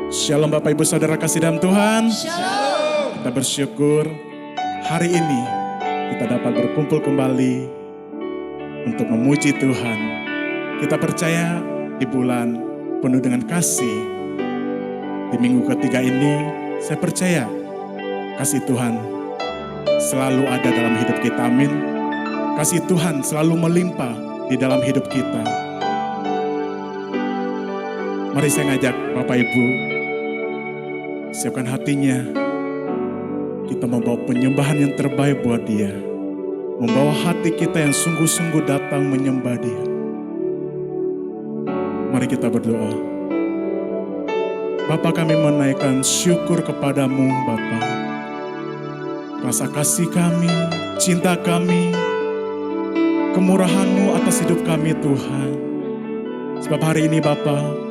Shalom Bapak Ibu Saudara kasih dalam Tuhan. Shalom. Kita bersyukur hari ini kita dapat berkumpul kembali untuk memuji Tuhan. Kita percaya di bulan penuh dengan kasih. Di minggu ketiga ini saya percaya kasih Tuhan selalu ada dalam hidup kita. Amin. Kasih Tuhan selalu melimpah di dalam hidup kita. Mari saya ngajak Bapak Ibu, siapkan hatinya. Kita membawa penyembahan yang terbaik buat Dia. Membawa hati kita yang sungguh-sungguh datang menyembah Dia. Mari kita berdoa. Bapa, kami menaikkan syukur kepadamu Bapa. Rasa kasih kami, cinta kami, kemurahan-Mu atas hidup kami Tuhan. Sebab hari ini Bapa,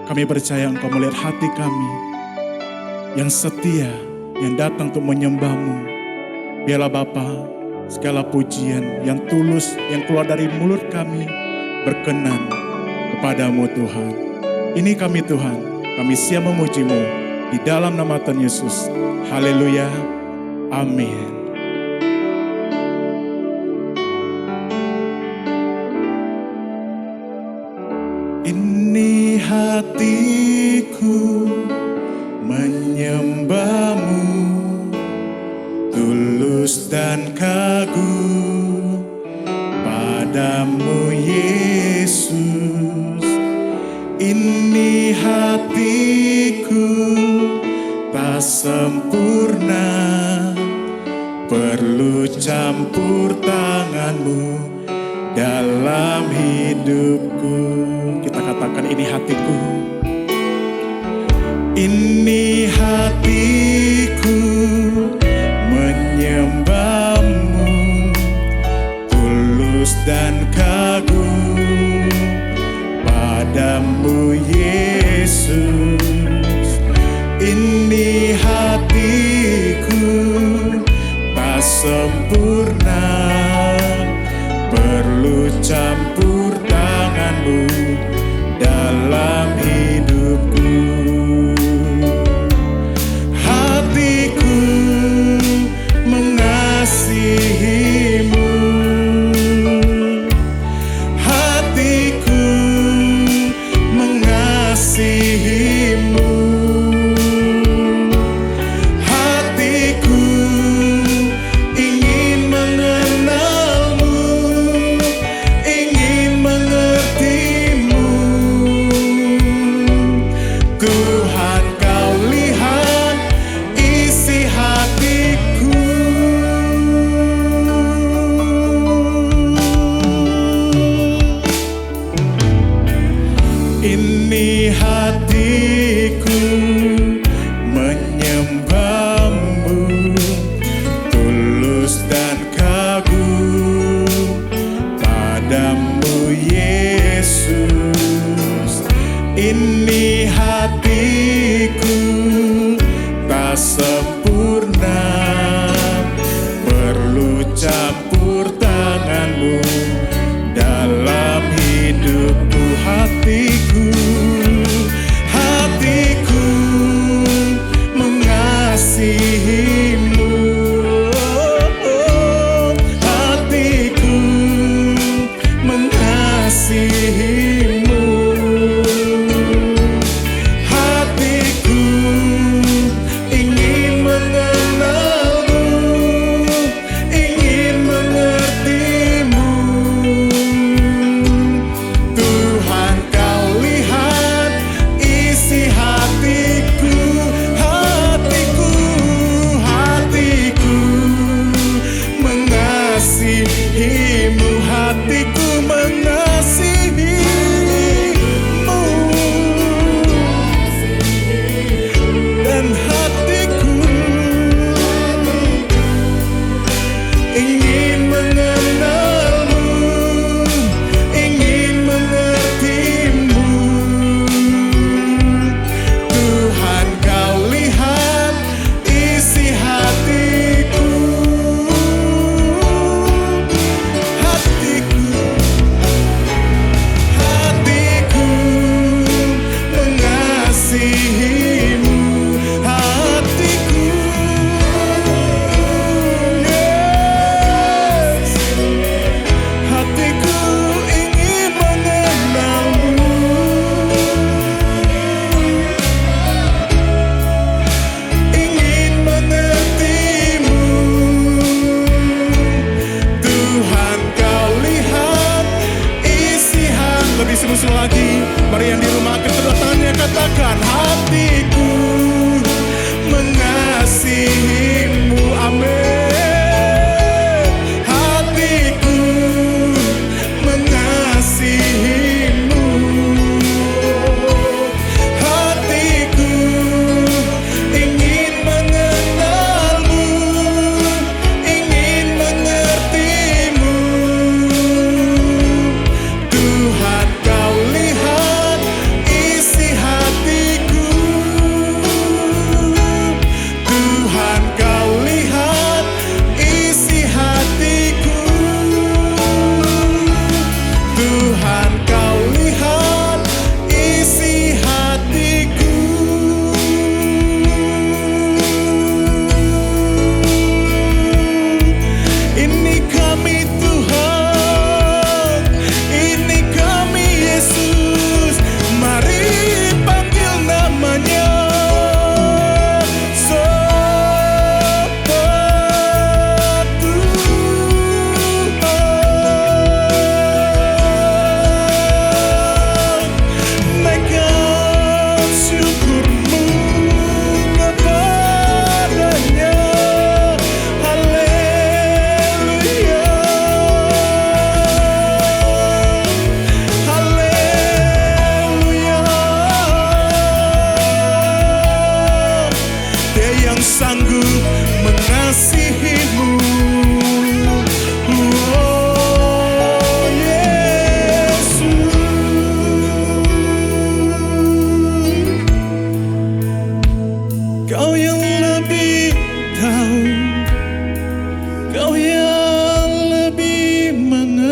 kami percaya Engkau melihat hati kami yang setia, yang datang untuk menyembah-Mu. Biarlah Bapa, segala pujian yang tulus yang keluar dari mulut kami berkenan kepadamu Tuhan. Ini kami Tuhan, kami siap memuji-Mu di dalam nama Tuhan Yesus. Haleluya, amin. Ini hatiku menyembah-Mu, tulus dan kagum padamu Yesus. Ini hatiku tak sempurna, perlu campur tangan-Mu dalam hidupku. Kita katakan, ini hatiku. Ini hatiku menyembah-Mu, tulus dan kagum padamu Yesus. Ini hatiku tak sempurna, perlu campur tangan-Mu dalam hidupku. Hatiku mengasihi-Mu, hatiku mengasihi-Mu, hatiku ingin mengenal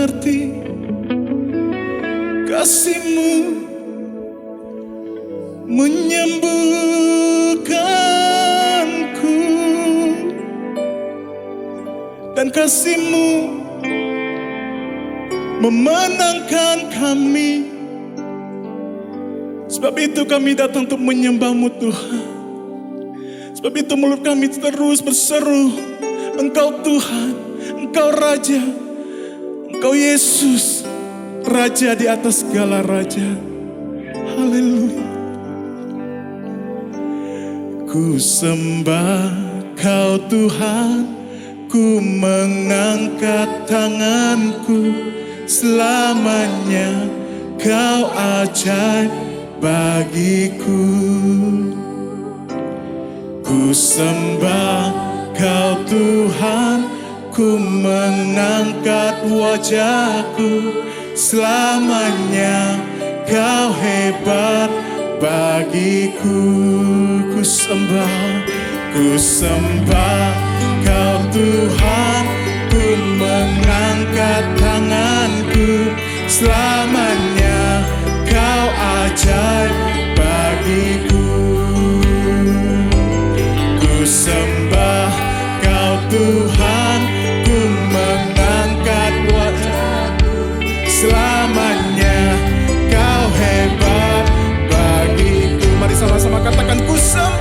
mengerti kasih-Mu menyembuhkanku, dan kasih-Mu memenangkan kami. Sebab itu kami datang untuk menyembah-Mu Tuhan. Sebab itu mulut kami terus berseru, Engkau Tuhan, Engkau Raja, Engkau Yesus, Raja di atas segala raja. Haleluya. Ku sembah Kau Tuhan, ku mengangkat tanganku, selamanya Kau ajaib bagiku. Ku sembah Kau Tuhan, ku mengangkat wajahku, selamanya Kau hebat bagiku. Ku sembah Kau Tuhan, ku mengangkat tanganku, selamanya Kau ajaib bagiku. Ku sembah Kau Tuhan, ku mengangkat wajahku, selamanya Kau hebat bagiku. Mari sama-sama katakan, ku sembah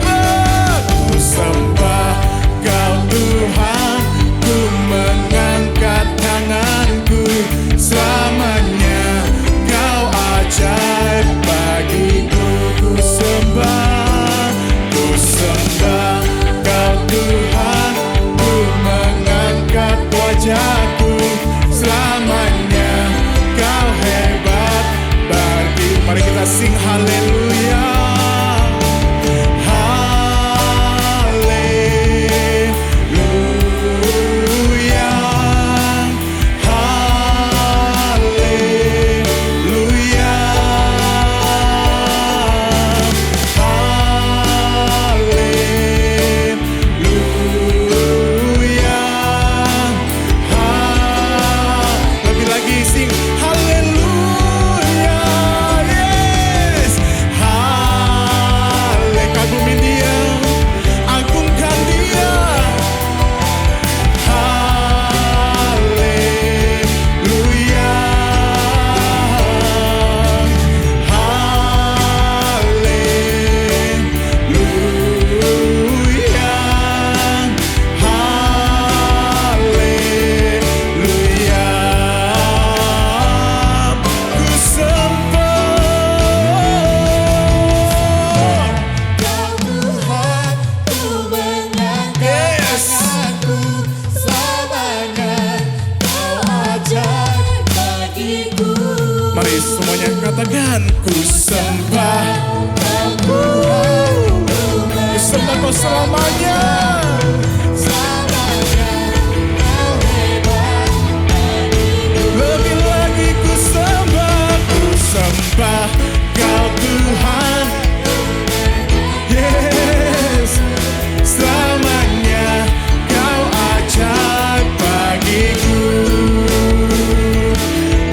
Kau Tuhan, ku mengangkat tanganku, selamanya Kau ajaib bagiku. Ku sembah Kau Tuhan, ku mengangkat wajahku, selamanya Kau hebat bagi. Mari kita sing haleluya. Mari semuanya katakan, ku sembah Kau selamanya. Lebih lagi ku sembah Kau Tuhan, yes, selamanya Kau ajaib bagiku.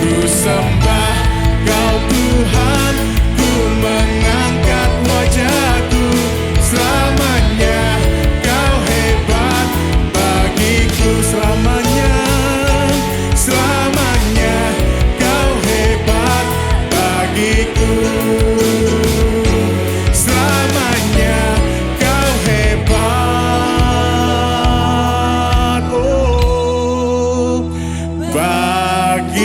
Ku sembah Kau Tuhan, ku mengangkat wajahku, selamanya Kau hebat bagiku. Selamanya Kau hebat bagiku. Selamanya Kau hebat, oh, bagiku.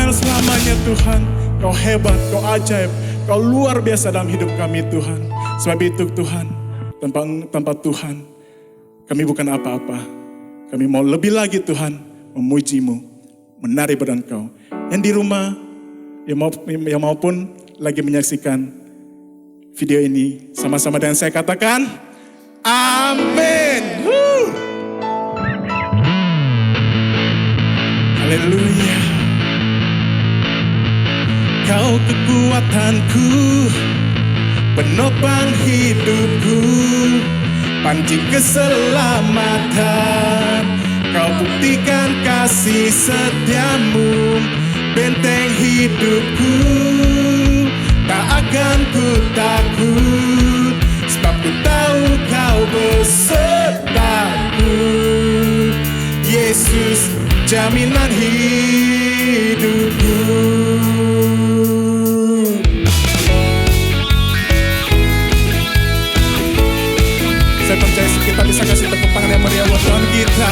Selamanya Tuhan, Kau hebat, Kau ajaib, Kau luar biasa dalam hidup kami Tuhan. Sebab itu Tuhan, tanpa Tuhan kami bukan apa-apa. Kami mau lebih lagi Tuhan memuji-Mu, menari badan Kau. Yang di rumah, yang maupun lagi menyaksikan video ini, sama-sama dengan saya katakan, amin. Haleluya. Kau kekuatanku, penopang hidupku, panci keselamatan. Kau buktikan kasih setiamu, benteng hidupku. Tak akan ku takut, sebab ku tahu kau besertaku. Yesus, jaminan hidupku. Saya percaya kita bisa kasih tepuk tangan yang meriah buat Tuhan kita.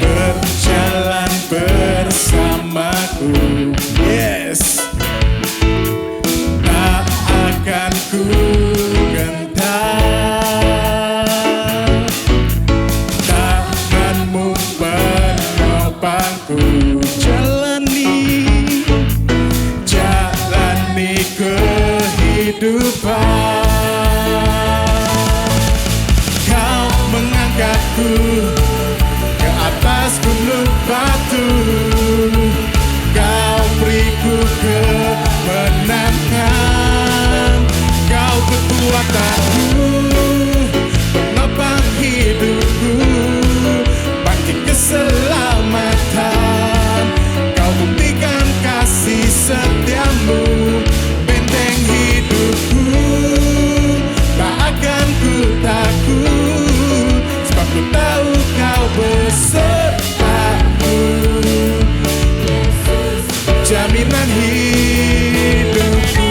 Berjalan bersamaku, yes. Tak akan ku gentar, tanganmu menopangku. Jalani kehidupan. Kau mengangkatku ke atas gunung batu. Kau beriku kemenangan. Kau kekuatanku, penopang hidupku, bangkit keselamatan. Kau buktikan kasih setiamu, benteng hidupku. Tak akan ku takut, sebab ku tahu kau besertaku. Jaminan hidupku.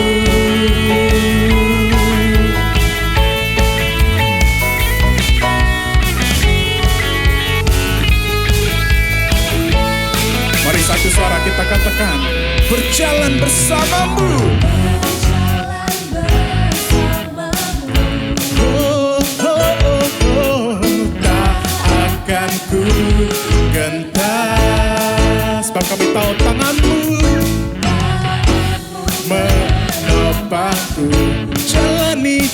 Mari satu suara kita katakan, berjalan bersamamu. Ku gentar, sebab kami tahu tanganmu menopangku. Jalani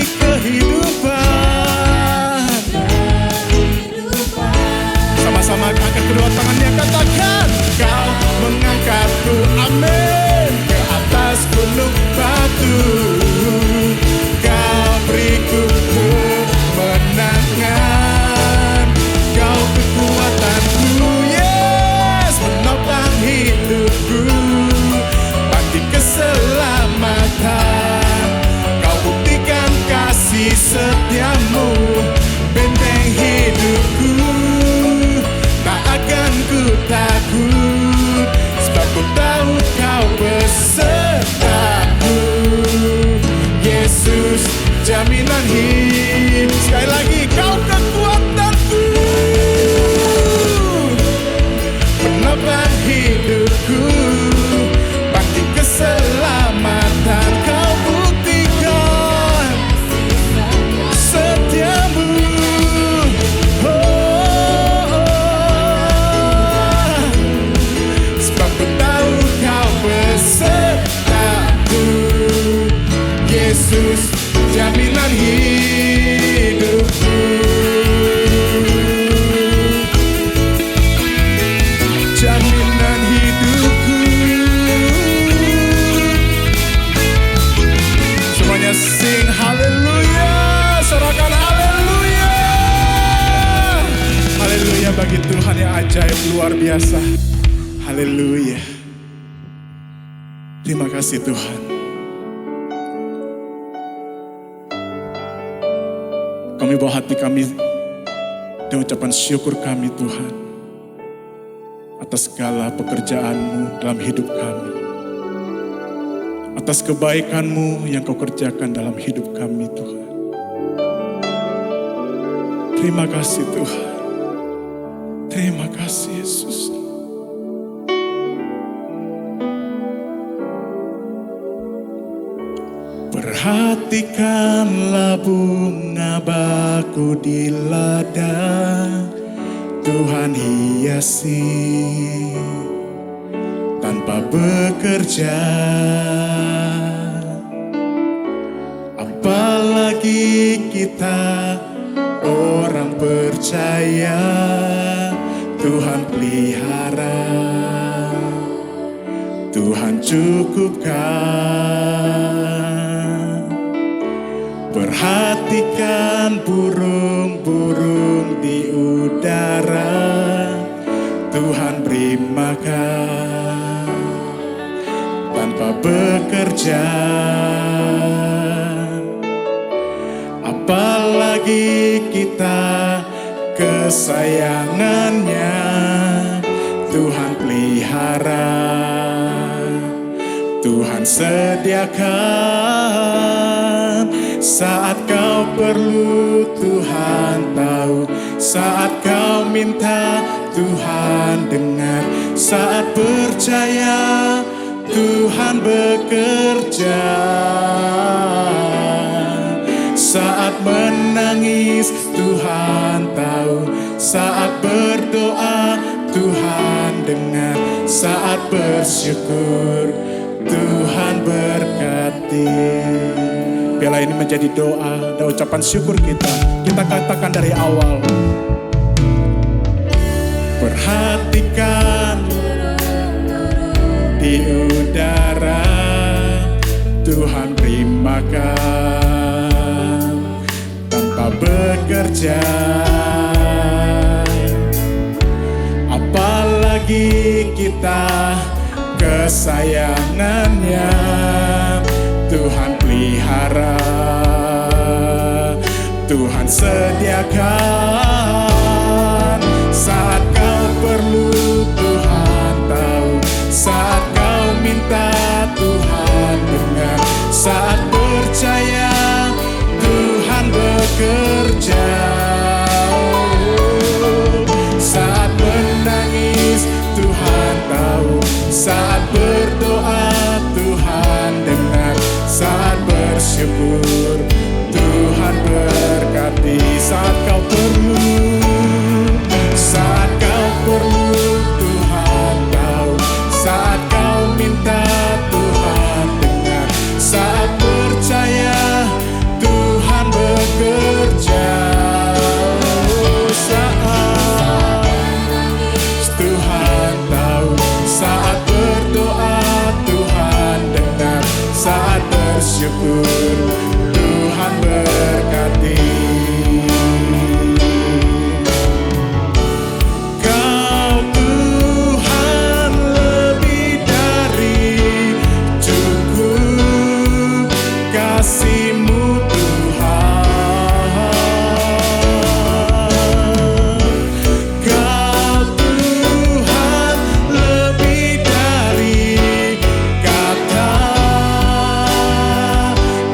kehidupan. Sama-sama angkat kedua tangannya, katakan, kau mengangkatku, amin, ke atas gunung batu. Kau beriku kemenangan. Kau kekuatanku, yes, menopang hidupku, bangkit keselamatan. Kau buktikan kasih setiamu, benteng hidupku. Tak akan ku takut, sebab ku tahu kau besertaku. Yesus, jaminan hidup. Sekali lagi, kau kekuatanku, penopang hidupku, bangkit keselamatan. Kau buktikan setiamu, sebab ku tahu kau besertaku. Yesus, jaminan hidupku. Jaminan hidupku. Semuanya sing haleluya. Sorakan haleluya. Haleluya bagi Tuhan yang ajaib, luar biasa. Haleluya. Terima kasih Tuhan. Kami bawa hati kami dan ucapan syukur kami Tuhan atas segala pekerjaan-Mu dalam hidup kami, atas kebaikan-Mu yang Kau kerjakan dalam hidup kami Tuhan. Terima kasih Tuhan. Terima kasih Yesus. Perhatikanlah bunga baku di ladang, Tuhan hiasi tanpa bekerja. Apalagi kita orang percaya, Tuhan pelihara, Tuhan cukupkan. Perhatikan burung-burung di udara, Tuhan beri makan tanpa bekerja. Apalagi kita kesayangannya, Tuhan pelihara, Tuhan sediakan. Saat kau perlu Tuhan tahu, saat kau minta Tuhan dengar, saat percaya Tuhan bekerja, saat menangis Tuhan tahu, saat berdoa Tuhan dengar, saat bersyukur Tuhan berkati. Biarlah ini menjadi doa dan ucapan syukur kita. Kita katakan dari awal. Perhatikan di udara, Tuhan beri makan tanpa bekerja. Apalagi kita kesayangannya, Tuhan pelihara, Tuhan sediakan. Saat kau perlu Tuhan tahu, saat kau minta Tuhan dengar, saat percaya Tuhan bekerja, saat menangis Tuhan tahu, saat berdoa Tuhan dengar, saat bersyukur Tuhan berkati. Saat kau perlu, saat kau perlu Tuhan tahu, saat kau minta Tuhan dengar, saat percaya Tuhan bekerja, saat Tuhan tahu, saat berdoa Tuhan dengar, saat bersyukur Tuhan berkati. Kau Tuhan lebih dari cukup, kasih-Mu Tuhan. Kau Tuhan lebih dari kata,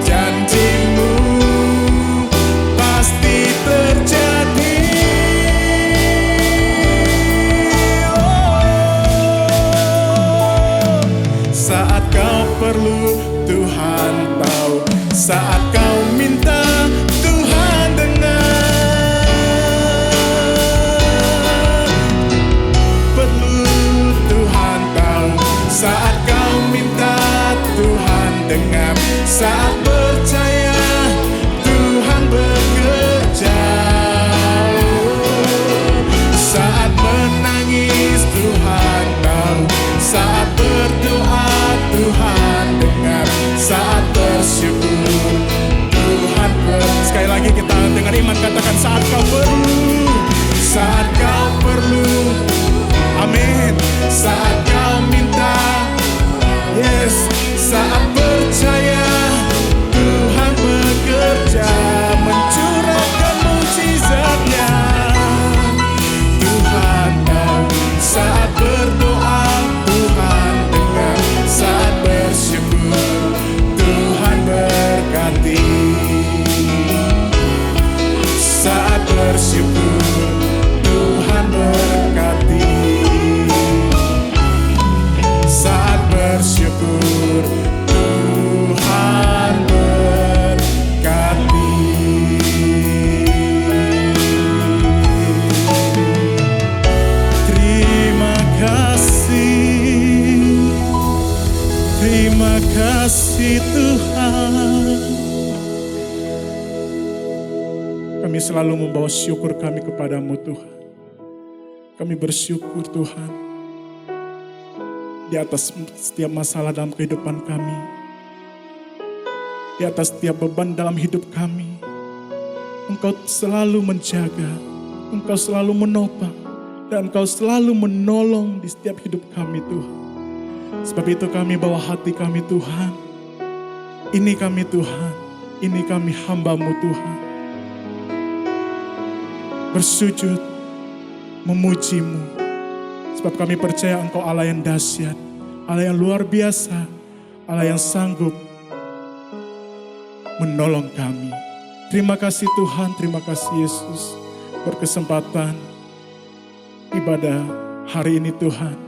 janji-Mu pasti terjadi. Saat kau perlu Tuhan tahu, saat kau minta Tuhan dengar, perlu Tuhan tahu, saat kau minta Tuhan dengar, saat percaya Tuhan bekerja, saat menangis Tuhan tahu, saat berdoa Tuhan dengar, saat bersyukur Tuhan sekali lagi kita dengan iman katakan, saat kau perlu, saat kau perlu, amin. Saat kau minta, yes, saat percaya Tuhan bekerja, mencurahkan mukjizatnya. Tuhan tahu, saat berdoa Tuhan dengar, saat bersyukur Tuhan berkati, saat bersyukur Tuhan berkati, saat bersyukur Tuhan berkati. Terima kasih Tuhan. Kami selalu membawa syukur kami kepadamu Tuhan. Kami bersyukur Tuhan di atas setiap masalah dalam kehidupan kami, di atas setiap beban dalam hidup kami. Engkau selalu menjaga, Engkau selalu menopang, dan Engkau selalu menolong di setiap hidup kami Tuhan. Sebab itu kami bawa hati kami Tuhan. Ini kami Tuhan, ini kami hamba-Mu Tuhan. Bersujud, memuji-Mu. Sebab kami percaya Engkau Allah yang dahsyat, Allah yang luar biasa, Allah yang sanggup menolong kami. Terima kasih Tuhan, terima kasih Yesus. Berkesempatan ibadah hari ini Tuhan.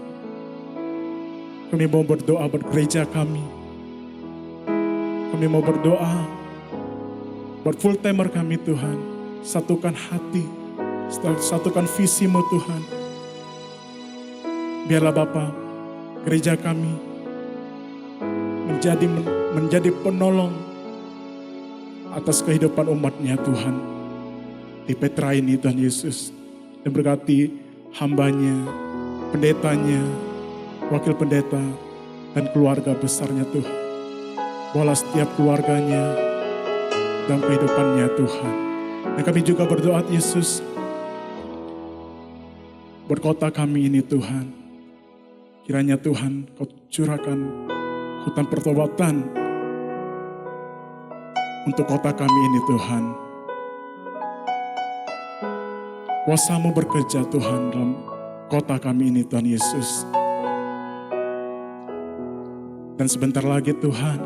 Kami mau berdoa buat gereja kami. Kami mau berdoa buat full timer kami Tuhan. Satukan hati, satukan visi-Mu Tuhan. Biarlah Bapa, gereja kami menjadi penolong atas kehidupan umat-Nya Tuhan. Di Petra ini Tuhan Yesus. Dan berkati hambanya, pendetanya, wakil pendeta, dan keluarga besarnya Tuhan. Bawalah setiap keluarganya dalam kehidupannya Tuhan. Dan kami juga berdoa Yesus, buat kota kami ini Tuhan. Kiranya Tuhan Kau curahkan hutan pertobatan untuk kota kami ini Tuhan. Kuasa-Mu bekerja Tuhan dalam kota kami ini Tuhan Yesus. Dan sebentar lagi Tuhan,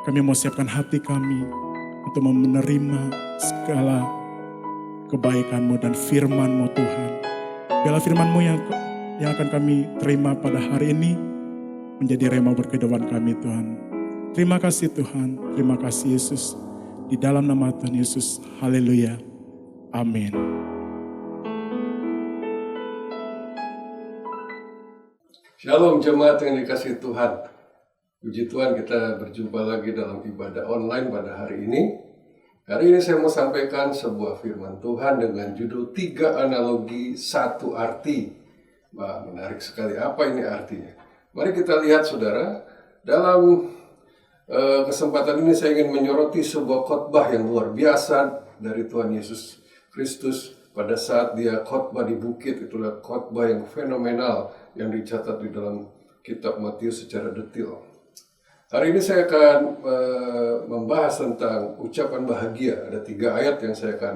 kami mau siapkan hati kami untuk menerima segala kebaikan-Mu dan firman-Mu Tuhan. Biarlah firman-Mu yang akan kami terima pada hari ini menjadi rema berkehidupan kami Tuhan. Terima kasih Tuhan, terima kasih Yesus. Di dalam nama Tuhan Yesus, haleluya, amin. Shalom jemaat yang dikasihi Tuhan. Puji Tuhan, kita berjumpa lagi dalam ibadah online pada hari ini. Hari ini saya mau sampaikan sebuah firman Tuhan dengan judul 3 analogi 1 arti. Wah, menarik sekali. Apa ini artinya? Mari kita lihat saudara, dalam kesempatan ini saya ingin menyoroti sebuah khotbah yang luar biasa dari Tuhan Yesus Kristus pada saat Dia khotbah di bukit. Itulah khotbah yang fenomenal yang dicatat di dalam kitab Matius secara detail. Hari ini saya akan membahas tentang ucapan bahagia. Ada 3 ayat yang saya akan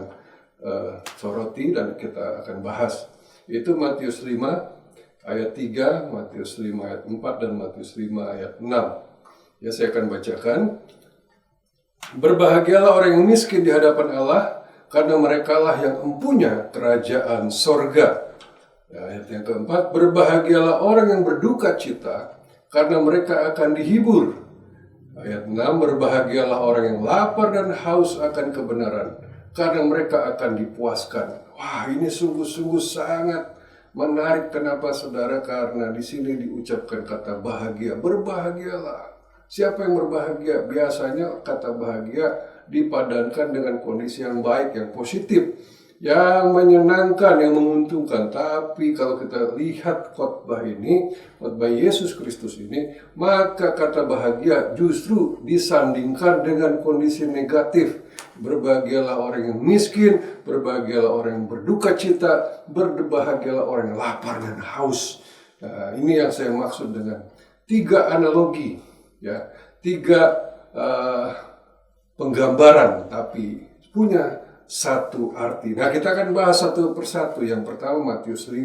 soroti dan kita akan bahas. Itu Matius 5 ayat 3, Matius 5 ayat 4, dan Matius 5 ayat 6. Ya, saya akan bacakan. Berbahagialah orang yang miskin di hadapan Allah, karena merekalah yang empunya kerajaan sorga. Ya, ayat yang keempat, berbahagialah orang yang berduka cita, karena mereka akan dihibur. Ayat 6, berbahagialah orang yang lapar dan haus akan kebenaran, karena mereka akan dipuaskan. Wah, ini sungguh-sungguh sangat menarik. Kenapa saudara? Karena di sini diucapkan kata bahagia. Berbahagialah. Siapa yang berbahagia? Biasanya kata bahagia dipadankan dengan kondisi yang baik, yang positif, yang menyenangkan, yang menguntungkan. Tapi kalau kita lihat khotbah ini, khotbah Yesus Kristus ini, maka kata bahagia justru disandingkan dengan kondisi negatif. Berbahagialah orang yang miskin, berbahagialah orang yang berduka cita, berbahagialah orang yang lapar dan haus. Nah, ini yang saya maksud dengan 3 analogi. Ya, 3 penggambaran tapi punya satu arti. Nah, kita akan bahas satu persatu. Yang pertama Matius 5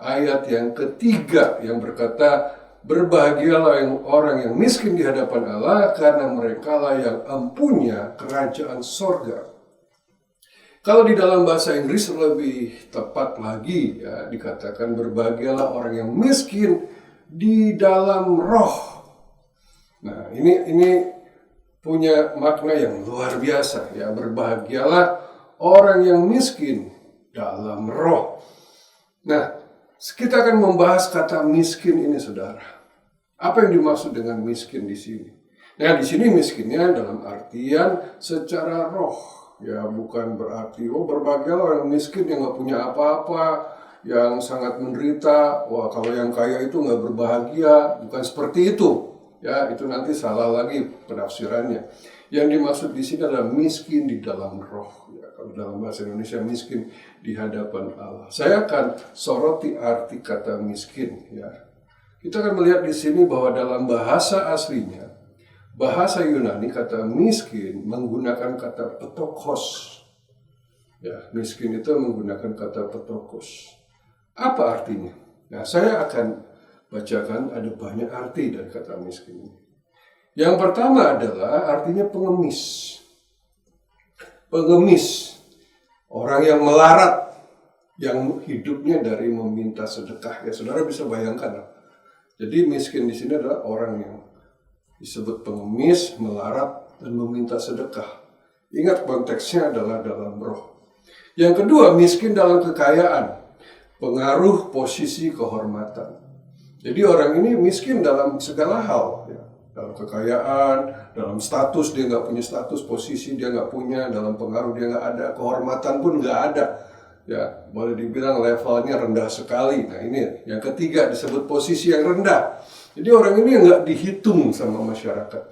ayat yang ketiga yang berkata, berbahagialah orang yang miskin di hadapan Allah, karena merekalah yang empunya kerajaan sorga. Kalau di dalam bahasa Inggris lebih tepat lagi, ya, dikatakan berbahagialah orang yang miskin di dalam roh. Nah, ini punya makna yang luar biasa, ya. Berbahagialah orang yang miskin dalam roh. Nah, kita akan membahas kata miskin ini, saudara. Apa yang dimaksud dengan miskin di sini? Nah, di sini miskinnya dalam artian secara roh. Ya, bukan berarti berbahagialah orang miskin yang nggak punya apa-apa, yang sangat menderita. Wah, kalau yang kaya itu nggak berbahagia, bukan seperti itu. Ya, itu nanti salah lagi penafsirannya. Yang dimaksud di sini adalah miskin di dalam roh. Ya, kalau dalam bahasa Indonesia miskin di hadapan Allah. Saya akan soroti arti kata miskin. Ya, kita akan melihat di sini bahwa dalam bahasa aslinya, bahasa Yunani, kata miskin menggunakan kata petokos. Ya, miskin itu menggunakan kata petokos. Apa artinya? Nah, saya akan bacakan, ada banyak arti dari kata miskin ini. Yang pertama adalah artinya pengemis. Pengemis, orang yang melarat, yang hidupnya dari meminta sedekah. Ya, saudara bisa bayangkan. Jadi miskin di sini adalah orang yang disebut pengemis, melarat, dan meminta sedekah. Ingat konteksnya adalah dalam roh. Yang kedua, miskin dalam kekayaan, pengaruh, posisi, kehormatan. Jadi orang ini miskin dalam segala hal, ya. Dalam kekayaan, dalam status dia nggak punya status, posisi dia nggak punya, dalam pengaruh dia nggak ada, kehormatan pun nggak ada. Ya, boleh dibilang levelnya rendah sekali. Nah, ini yang ketiga disebut posisi yang rendah. Jadi orang ini nggak dihitung sama masyarakat.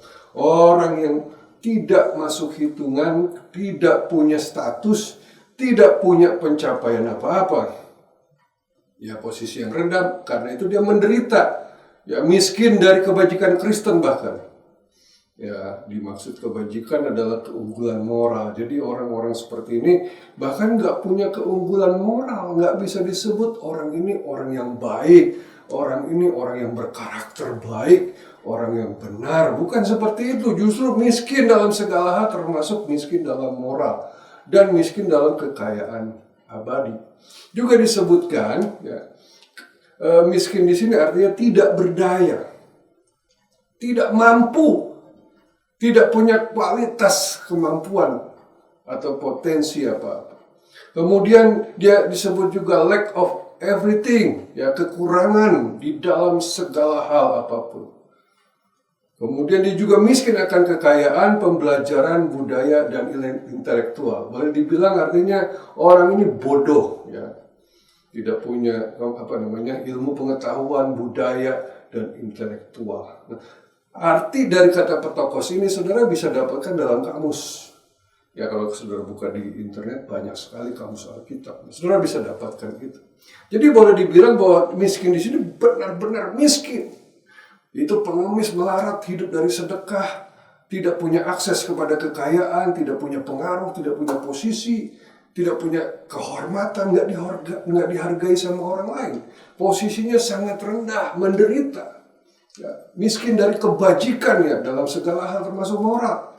Orang yang tidak masuk hitungan, tidak punya status, tidak punya pencapaian apa-apa. Ya, posisi yang rendah, karena itu dia menderita. Ya, miskin dari kebajikan Kristen bahkan. Ya, dimaksud kebajikan adalah keunggulan moral. Jadi orang-orang seperti ini bahkan nggak punya keunggulan moral, nggak bisa disebut orang ini orang yang baik, orang ini orang yang berkarakter baik, orang yang benar. Bukan seperti itu, justru miskin dalam segala hal, termasuk miskin dalam moral dan miskin dalam kekayaan abadi. Juga disebutkan, ya, miskin di sini artinya tidak berdaya, tidak mampu, tidak punya kualitas kemampuan atau potensi apa-apa. Kemudian dia disebut juga lack of everything, ya, kekurangan di dalam segala hal apapun. Kemudian dia juga miskin akan kekayaan, pembelajaran, budaya, dan intelektual. Boleh dibilang artinya orang ini bodoh, ya. Tidak punya ilmu pengetahuan, budaya, dan intelektual. Nah, arti dari kata petokos ini saudara bisa dapatkan dalam kamus. Ya, kalau saudara buka di internet banyak sekali kamus Alkitab. Saudara bisa dapatkan itu. Jadi boleh dibilang bahwa miskin di sini benar-benar miskin. Itu pengemis, melarat, hidup dari sedekah, tidak punya akses kepada kekayaan, tidak punya pengaruh, tidak punya posisi, tidak punya kehormatan, nggak dihargai sama orang lain. Posisinya sangat rendah, menderita. Ya, miskin dari kebajikan, ya, dalam segala hal termasuk moral.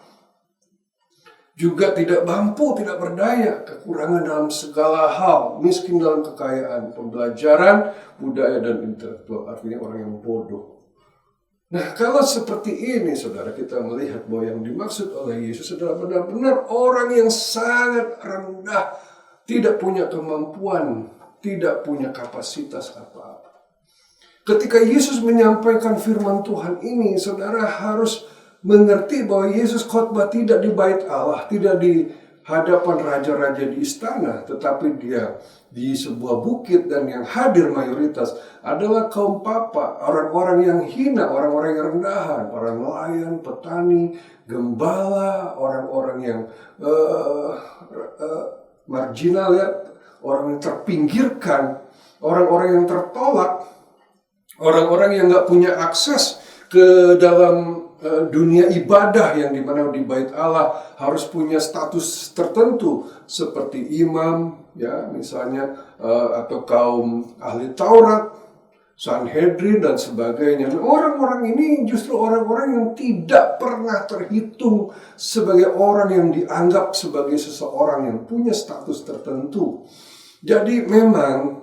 Juga tidak mampu, tidak berdaya, kekurangan dalam segala hal, miskin dalam kekayaan, pembelajaran, budaya, dan intelektual. Artinya orang yang bodoh. Nah, kalau seperti ini, saudara, kita melihat bahwa yang dimaksud oleh Yesus adalah benar-benar orang yang sangat rendah, tidak punya kemampuan, tidak punya kapasitas apa-apa. Ketika Yesus menyampaikan firman Tuhan ini, saudara harus mengerti bahwa Yesus khotbah tidak di bait Allah, tidak di hadapan raja-raja di istana, tetapi dia di sebuah bukit, dan yang hadir mayoritas adalah kaum papa, orang-orang yang hina, orang-orang yang rendahan, para nelayan, petani, gembala, orang-orang yang marginal, ya, orang yang terpinggirkan, orang-orang yang tertolak, orang-orang yang nggak punya akses ke dalam dunia ibadah, yang dimana di bait Allah harus punya status tertentu seperti imam, ya, misalnya, atau kaum ahli Taurat, Sanhedrin, dan sebagainya. Orang-orang ini justru orang-orang yang tidak pernah terhitung sebagai orang yang dianggap sebagai seseorang yang punya status tertentu. Jadi memang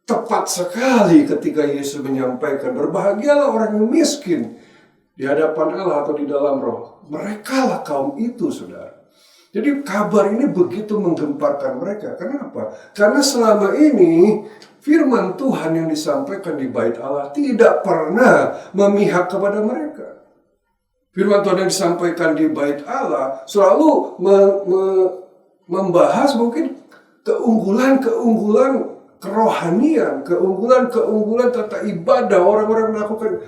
tepat sekali ketika Yesus menyampaikan, berbahagialah orang yang miskin di hadapan Allah atau di dalam roh. Merekalah kaum itu, saudara. Jadi kabar ini begitu menggemparkan mereka. Kenapa? Karena selama ini firman Tuhan yang disampaikan di bait Allah tidak pernah memihak kepada mereka. Firman Tuhan yang disampaikan di bait Allah selalu membahas mungkin keunggulan kerohanian, keunggulan tata ibadah. Orang-orang melakukan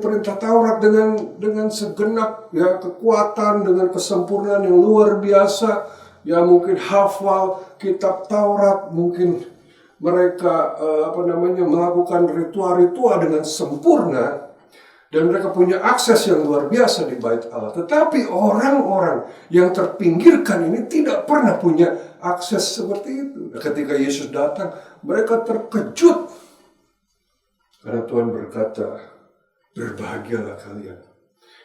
perintah Taurat dengan segenap ya kekuatan, dengan kesempurnaan yang luar biasa. Ya mungkin hafal kitab Taurat, mungkin mereka melakukan ritual-ritual dengan sempurna. Dan mereka punya akses yang luar biasa di bait Allah. Tetapi orang-orang yang terpinggirkan ini tidak pernah punya akses seperti itu. Dan ketika Yesus datang, mereka terkejut. Karena Tuhan berkata, berbahagialah kalian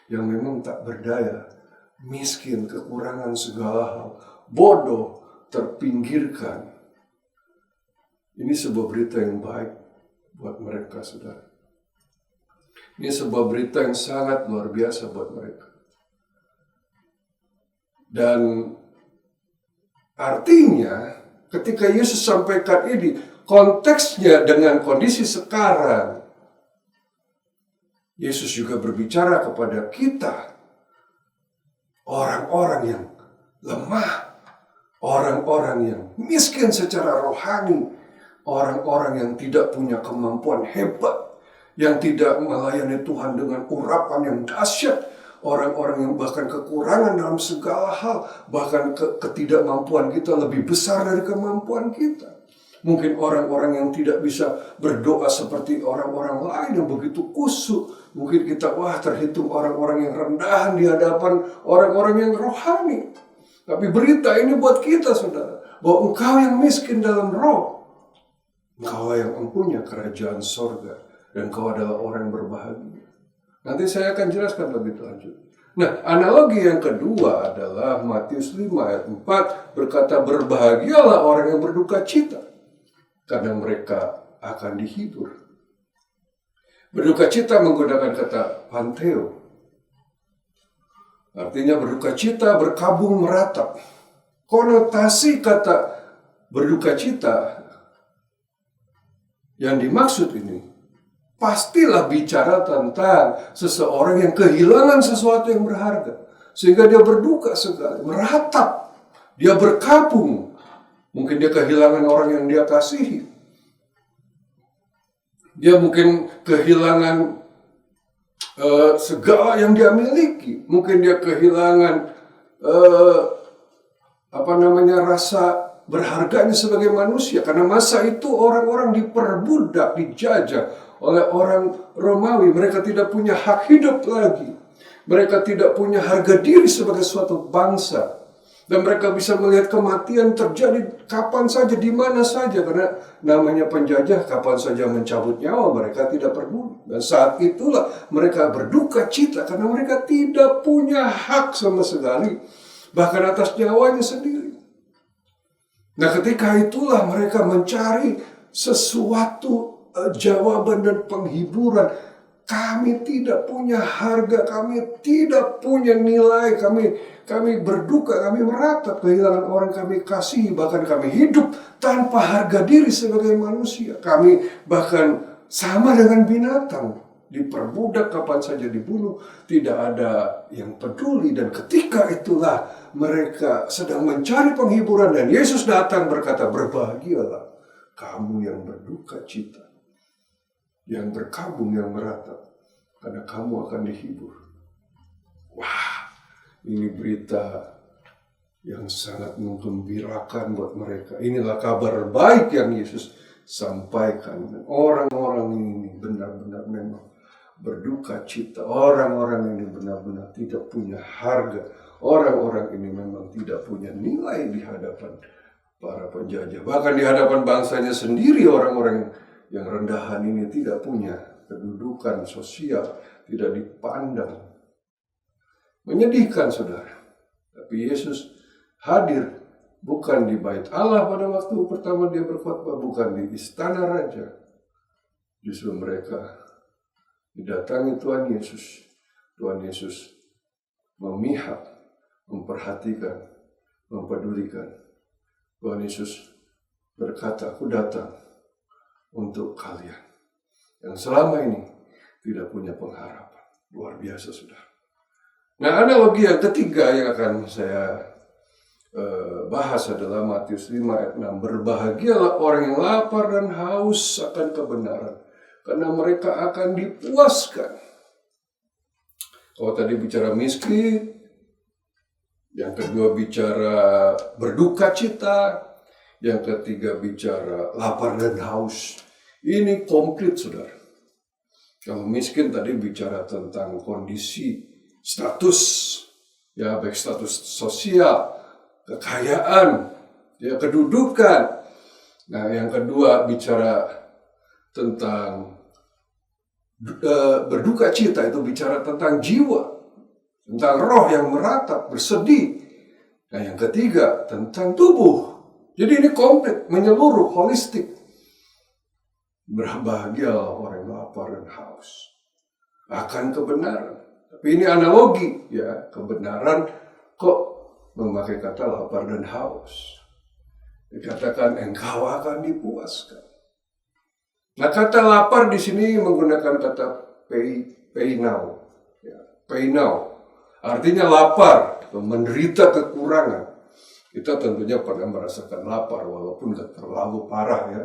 yang memang tak berdaya, miskin, kekurangan segala hal, bodoh, terpinggirkan. Ini sebuah berita yang baik buat mereka, saudara. Ini sebuah berita yang sangat luar biasa buat mereka. Dan artinya ketika Yesus sampaikan ini, konteksnya dengan kondisi sekarang, Yesus juga berbicara kepada kita, orang-orang yang lemah, orang-orang yang miskin secara rohani, orang-orang yang tidak punya kemampuan hebat, yang tidak melayani Tuhan dengan urapan yang dahsyat, orang-orang yang bahkan kekurangan dalam segala hal, bahkan ketidakmampuan kita lebih besar dari kemampuan kita. Mungkin orang-orang yang tidak bisa berdoa seperti orang-orang lain yang begitu kusuk. Mungkin kita terhitung orang-orang yang rendahan di hadapan orang-orang yang rohani. Tapi berita ini buat kita, saudara, bahwa engkau yang miskin dalam roh, engkau yang mempunyai kerajaan sorga. Dan kau adalah orang yang berbahagia. Nanti saya akan jelaskan lebih lanjut. Nah, analogi yang kedua adalah Matius 5 ayat 4 berkata, berbahagialah orang yang berduka cita, karena mereka akan dihibur. Berduka cita menggunakan kata panteo. Artinya berduka cita, berkabung, meratap. Konotasi kata berduka cita yang dimaksud ini pastilah bicara tentang seseorang yang kehilangan sesuatu yang berharga. Sehingga dia berduka sekali, meratap. Dia berkabung. Mungkin dia kehilangan orang yang dia kasihi. Dia mungkin kehilangan segala yang dia miliki. Mungkin dia kehilangan rasa berharganya sebagai manusia. Karena masa itu orang-orang diperbudak, dijajah oleh orang Romawi. Mereka tidak punya hak hidup lagi. Mereka tidak punya harga diri sebagai suatu bangsa. Dan mereka bisa melihat kematian terjadi kapan saja, di mana saja. Karena namanya penjajah, kapan saja mencabut nyawa, mereka tidak peduli. Dan saat itulah mereka berduka cita karena mereka tidak punya hak sama sekali, bahkan atas nyawanya sendiri. Nah, ketika itulah mereka mencari sesuatu jawaban dan penghiburan. Kami tidak punya harga, kami tidak punya nilai, kami berduka, kami meratap kehilangan orang kami kasihi, bahkan kami hidup tanpa harga diri sebagai manusia. Kami bahkan sama dengan binatang, diperbudak kapan saja dibunuh, tidak ada yang peduli. Dan ketika itulah mereka sedang mencari penghiburan dan Yesus datang berkata, berbahagialah kamu yang berduka cita, yang berkabung, yang meratap, karena kamu akan dihibur. Wah, ini berita yang sangat menggembirakan buat mereka. Inilah kabar baik yang Yesus sampaikan. Dan orang-orang ini benar-benar memang berduka cita. Orang-orang ini benar-benar tidak punya harga. Orang-orang ini memang tidak punya nilai di hadapan para penjajah. Bahkan di hadapan bangsanya sendiri, orang-orang yang rendahan ini tidak punya kedudukan sosial, tidak dipandang. Menyedihkan, saudara. Tapi Yesus hadir bukan di bait Allah pada waktu pertama dia berkhotbah, bukan di istana raja. Justru mereka didatangi Tuhan Yesus. Tuhan Yesus memihak, memperhatikan, mempedulikan. Tuhan Yesus berkata, aku datang untuk kalian yang selama ini tidak punya pengharapan. Luar biasa, saudara. Nah, analogi yang ketiga yang akan saya bahas adalah Matius 5 ayat 6. Berbahagialah orang yang lapar dan haus akan kebenaran, karena mereka akan dipuaskan. Kalau tadi bicara miskin, yang kedua bicara berduka cita, yang ketiga bicara lapar dan haus. Ini komplit, saudara. Kalau miskin tadi bicara tentang kondisi, status, ya baik status sosial, kekayaan, ya kedudukan. Nah, yang kedua bicara tentang berduka cita, itu bicara tentang jiwa, tentang roh yang meratap, bersedih. Nah, yang ketiga tentang tubuh. Jadi ini komplit, menyeluruh, holistik. Berbahagialah orang yang lapar dan haus akan kebenaran. Tapi ini analogi, ya, kebenaran kok memakai kata lapar dan haus. Dikatakan engkau akan dipuaskan. Nah, kata lapar di sini menggunakan kata peinau, ya, peinau. Artinya lapar atau menderita kekurangan. Kita tentunya pernah merasakan lapar walaupun gak terlalu parah, ya.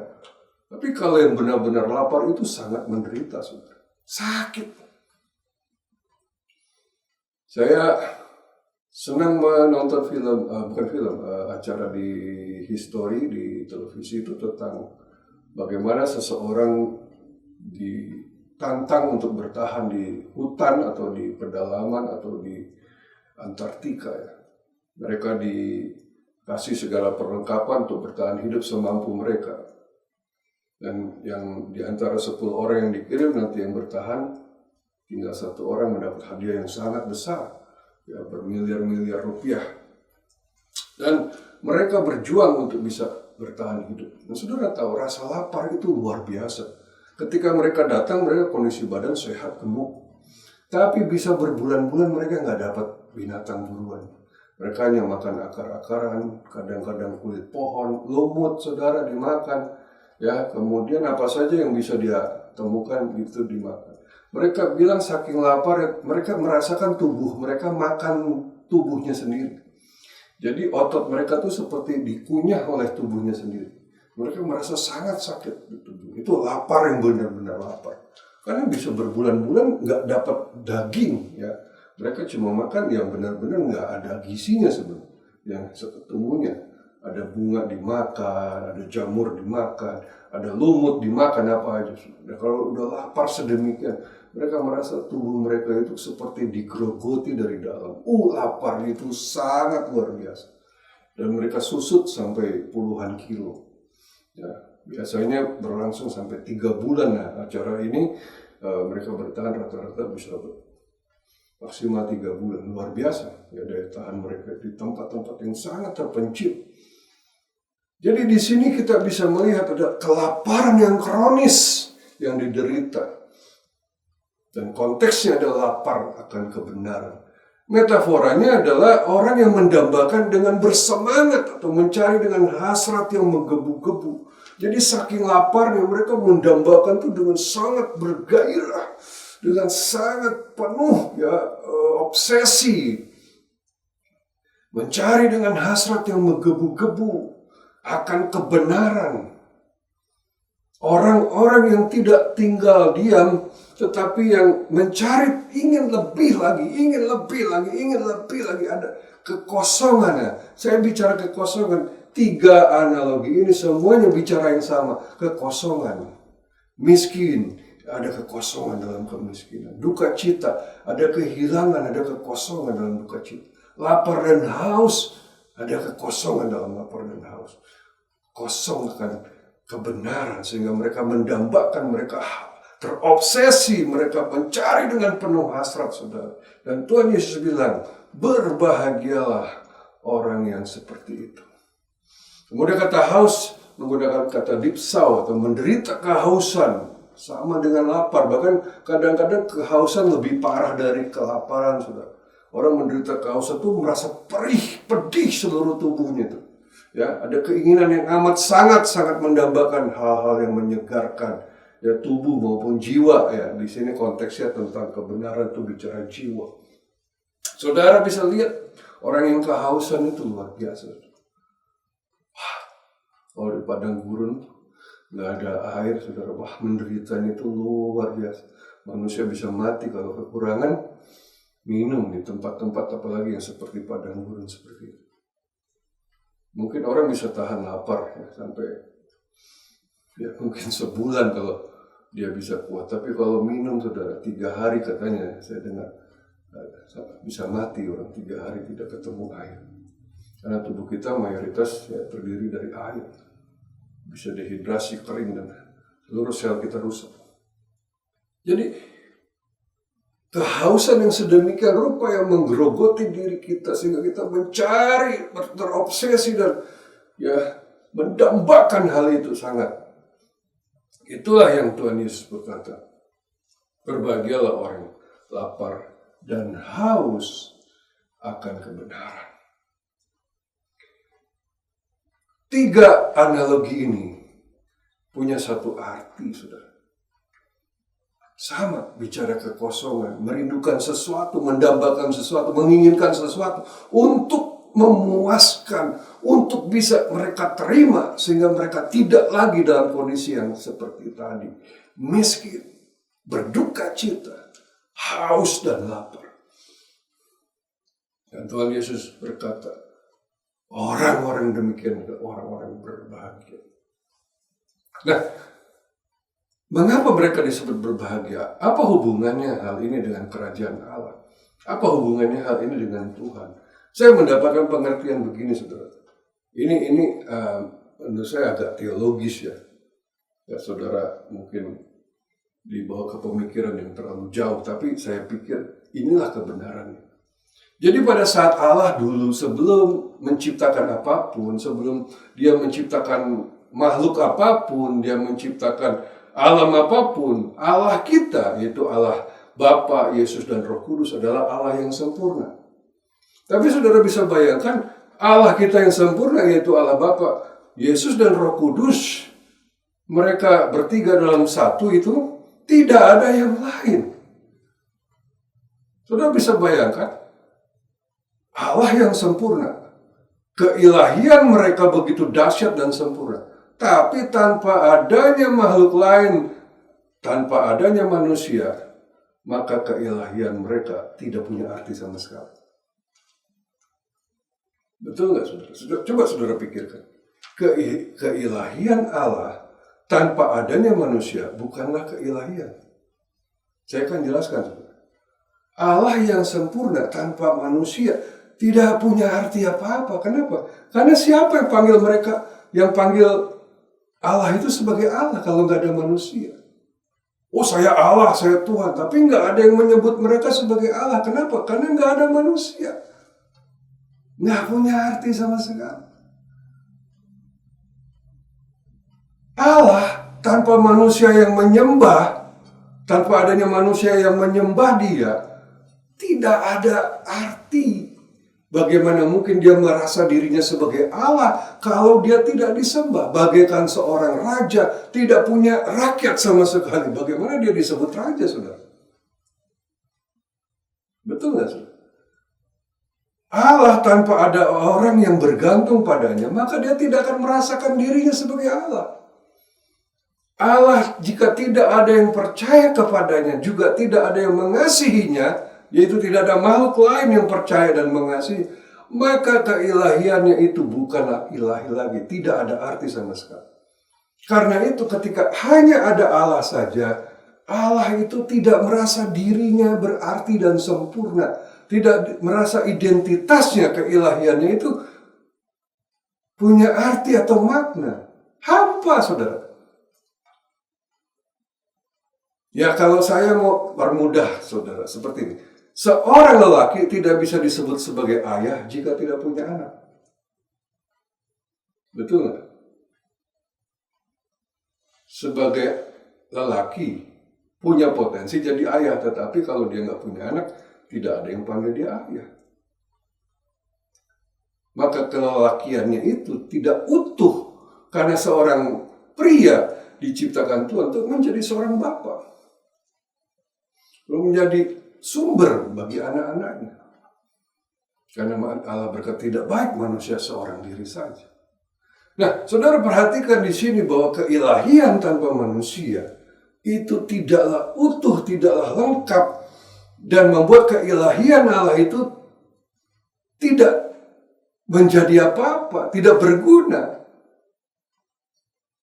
Tapi kalau yang benar-benar lapar itu sangat menderita, saudara. Sakit. Saya senang menonton film, acara di history di televisi itu tentang bagaimana seseorang ditantang untuk bertahan di hutan atau di pedalaman atau di Antartika, ya. Mereka dikasih segala perlengkapan untuk bertahan hidup semampu mereka. Dan yang di antara 10 orang yang dikirim nanti yang bertahan, tinggal 1 orang mendapat hadiah yang sangat besar, ya, bermiliar-miliar rupiah. Dan mereka berjuang untuk bisa bertahan hidup. Dan saudara tahu, rasa lapar itu luar biasa. Ketika mereka datang, mereka kondisi badan sehat, gemuk. Tapi bisa berbulan-bulan mereka nggak dapat binatang buruan. Mereka hanya makan akar-akaran, kadang-kadang kulit pohon, lumut, saudara, dimakan. Ya, kemudian apa saja yang bisa dia temukan itu dimakan. Mereka bilang saking lapar, mereka merasakan tubuh mereka makan tubuhnya sendiri. Jadi otot mereka tuh seperti dikunyah oleh tubuhnya sendiri. Mereka merasa sangat sakit di tubuh. Itu lapar yang benar-benar lapar. Karena bisa berbulan-bulan nggak dapat daging, ya. Mereka cuma makan yang benar-benar nggak ada gizinya sebenarnya. Yang seketemunya. Ada bunga dimakan, ada jamur dimakan, ada lumut dimakan, apa aja. Nah, kalau udah lapar sedemikian, mereka merasa tubuh mereka itu seperti digerogoti dari dalam. Lapar itu sangat luar biasa. Dan mereka susut sampai puluhan kilo. Ya, biasanya berlangsung sampai 3 bulan. Nah, acara ini mereka bertahan rata-rata bisa maksimal 3 bulan. Luar biasa, ya, daya tahan mereka di tempat-tempat yang sangat terpencil. Jadi di sini kita bisa melihat ada kelaparan yang kronis yang diderita. Dan konteksnya adalah lapar akan kebenaran. Metaforanya adalah orang yang mendambakan dengan bersemangat atau mencari dengan hasrat yang menggebu-gebu. Jadi saking laparnya mereka mendambakan itu dengan sangat bergairah, dengan sangat penuh, ya, obsesi. Mencari dengan hasrat yang menggebu-gebu akan kebenaran. Orang-orang yang tidak tinggal diam, tetapi yang mencari ingin lebih lagi, ingin lebih lagi, ingin lebih lagi. Ada kekosongan. Saya bicara kekosongan. 3 analogi ini semuanya bicara yang sama. Kekosongan. Miskin, ada kekosongan dalam kemiskinan. Duka cita, ada kehilangan, ada kekosongan dalam duka cita. Lapar dan haus, ada kekosongan dalam lapar dan haus. Kosong akan kebenaran sehingga mereka mendambakan, mereka terobsesi, mereka mencari dengan penuh hasrat, saudara. Dan Tuhan Yesus bilang, berbahagialah orang yang seperti itu. Kemudian kata haus menggunakan kata dipsau atau menderita kehausan, sama dengan lapar. Bahkan kadang-kadang kehausan lebih parah dari kelaparan, saudara. Orang menderita kehausan itu merasa perih, pedih seluruh tubuhnya itu. Ya, ada keinginan yang amat sangat mendambakan hal-hal yang menyegarkan, ya, tubuh maupun jiwa, ya. Di sini konteksnya tentang kebenaran itu bicara jiwa. Saudara bisa lihat Orang yang kehausan itu luar biasa. Wah, kalau di padang gurun nggak ada air, saudara, wah menderitanya itu luar biasa. Manusia bisa mati kalau kekurangan minum di tempat-tempat apalagi yang seperti padang gurun seperti itu. Mungkin orang bisa tahan lapar ya, sampai ya mungkin sebulan kalau dia bisa kuat. Tapi kalau minum, saudara, 3 hari katanya saya dengar bisa mati orang 3 hari tidak ketemu air. Karena tubuh kita mayoritas ya terdiri dari air. Bisa dehidrasi, kering, dan seluruh sel kita rusak. Jadi kehausan yang sedemikian rupa yang menggerogoti diri kita sehingga kita mencari, terobsesi dan ya mendambakan hal itu sangat. Itulah yang Tuhan Yesus berkata, berbahagialah orang lapar dan haus akan kebenaran. 3 analogi ini punya satu arti, saudara. Sama, bicara kekosongan, merindukan sesuatu, mendambakan sesuatu, menginginkan sesuatu untuk memuaskan, untuk bisa mereka terima sehingga mereka tidak lagi dalam kondisi yang seperti tadi, miskin, berduka cita, haus dan lapar. Dan Tuhan Yesus berkata, orang-orang demikian adalah orang-orang berbahagia. Nah, mengapa mereka disebut berbahagia? Apa hubungannya hal ini dengan kerajaan Allah? Apa hubungannya hal ini dengan Tuhan? Saya mendapatkan pengertian begini, saudara. Ini menurut saya agak teologis ya. Ya, saudara mungkin dibawa ke pemikiran yang terlalu jauh, tapi saya pikir inilah kebenarannya. Jadi pada saat Allah dulu sebelum menciptakan apapun, sebelum dia menciptakan makhluk apapun, dia menciptakan alam apapun, Allah kita, yaitu Allah Bapa, Yesus, dan Roh Kudus adalah Allah yang sempurna. Tapi saudara bisa bayangkan, Allah kita yang sempurna, yaitu Allah Bapa, Yesus, dan Roh Kudus, mereka bertiga dalam satu itu, tidak ada yang lain. Saudara bisa bayangkan, Allah yang sempurna, keilahian mereka begitu dahsyat dan sempurna. Tapi tanpa adanya makhluk lain, tanpa adanya manusia, maka keilahian mereka tidak punya arti sama sekali. Betul nggak, saudara? Coba saudara pikirkan. Keilahian Allah tanpa adanya manusia bukanlah keilahian. Saya akan jelaskan, saudara. Allah yang sempurna tanpa manusia tidak punya arti apa-apa. Kenapa? Karena siapa yang panggil mereka, yang panggil Allah itu sebagai Allah kalau nggak ada manusia? Oh, saya Allah, saya Tuhan. Tapi nggak ada yang menyebut mereka sebagai Allah. Kenapa? Karena nggak ada manusia. Nggak punya arti sama sekali. Allah tanpa manusia yang menyembah, tanpa adanya manusia yang menyembah dia, tidak ada arti. Bagaimana mungkin dia merasa dirinya sebagai Allah kalau dia tidak disembah? Bagaikan seorang raja tidak punya rakyat sama sekali. Bagaimana dia disebut raja, saudara? Betul nggak, saudara? Allah tanpa ada orang yang bergantung padanya, maka dia tidak akan merasakan dirinya sebagai Allah. Allah jika tidak ada yang percaya kepadanya, juga tidak ada yang mengasihinya, yaitu tidak ada makhluk lain yang percaya dan mengasihi, maka keilahiannya itu bukanlah ilahi lagi, tidak ada arti sama sekali. Karena itu ketika hanya ada Allah saja, Allah itu tidak merasa dirinya berarti dan sempurna, tidak merasa identitasnya, keilahiannya itu punya arti atau makna. Hampa, saudara. Ya, kalau saya mau permudah, saudara, seperti ini. Seorang lelaki tidak bisa disebut sebagai ayah jika tidak punya anak. Betul nggak? Sebagai lelaki punya potensi jadi ayah, tetapi kalau dia nggak punya anak, tidak ada yang panggil dia ayah. Maka kelelakiannya itu tidak utuh karena seorang pria diciptakan Tuhan untuk menjadi seorang bapa, menjadi sumber bagi anak-anaknya. Karena Allah berkata tidak baik manusia seorang diri saja. Nah, saudara perhatikan di sini bahwa keilahian tanpa manusia itu tidaklah utuh, tidaklah lengkap, dan membuat keilahian Allah itu tidak menjadi apa-apa, tidak berguna.